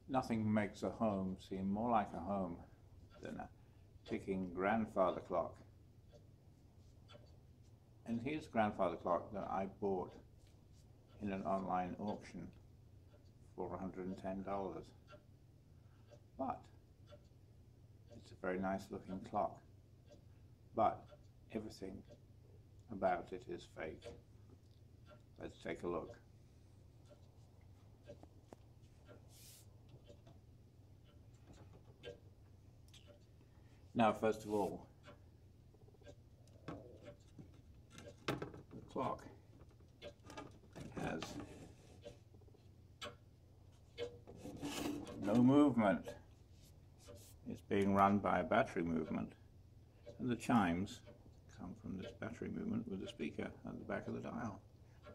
Nothing makes a home seem more like a home than a ticking grandfather clock. And here's a grandfather clock that I bought in an online auction for $110. But it's a very nice looking clock. But everything about it is fake. Let's take a look. Now, first of all, the clock has no movement. It's being run by a battery movement, and the chimes come from this battery movement with a speaker at the back of the dial.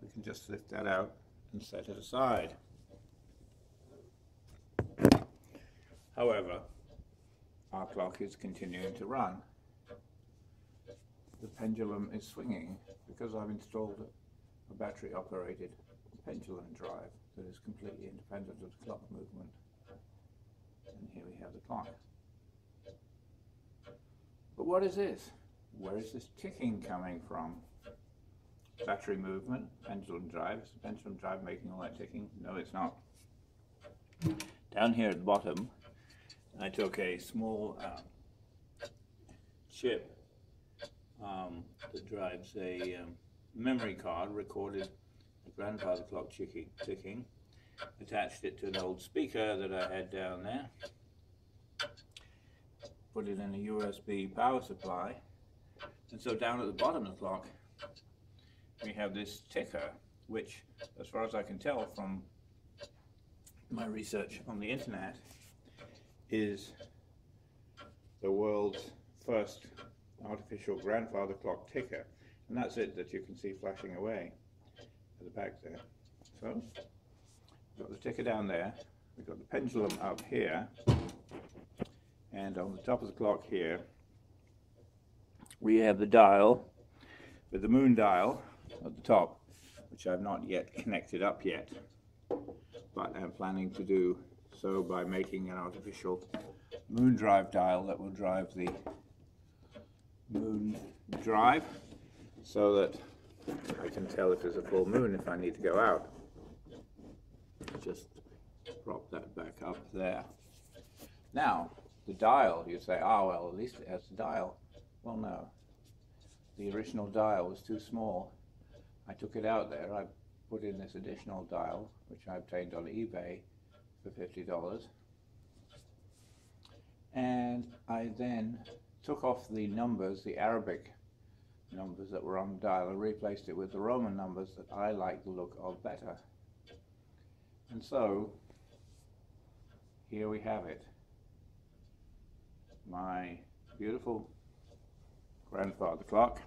We can just lift that out and set it aside. However, our clock is continuing to run. The pendulum is swinging because I've installed a battery operated pendulum drive that is completely independent of the clock movement. And here we have the clock. But what is this? Where is this ticking coming from? Battery movement, pendulum drive. Is the pendulum drive making all that ticking? No, it's not. Down here at the bottom, I took a small chip that drives a memory card, recorded the grandfather clock ticking, attached it to an old speaker that I had down there, put it in a USB power supply, and so down at the bottom of the clock we have this ticker, which, as far as I can tell from my research on the internet, is the world's first artificial grandfather clock ticker, and that's it that you can see flashing away at the back there. So we've got the ticker down there, we've got the pendulum up here, and on the top of the clock here we have the dial with the moon dial at the top, which I've not yet connected up yet, but I'm planning to do so by making an artificial moon drive dial that will drive the moon drive so that I can tell if there's a full moon if I need to go out. Just prop that back up there. Now, the dial, you say, oh well, at least it has a dial. Well, no. The original dial was too small. I took it out there, I put in this additional dial, which I obtained on eBay for $50, and I then took off the numbers, the Arabic numbers that were on the dial, and replaced it with the Roman numbers that I like the look of better. And so here we have it, my beautiful grandfather clock,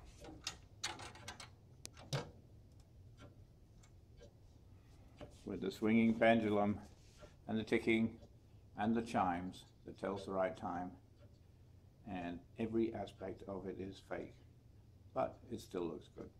with the swinging pendulum and the ticking and the chimes that tells the right time, and every aspect of it is fake, but it still looks good.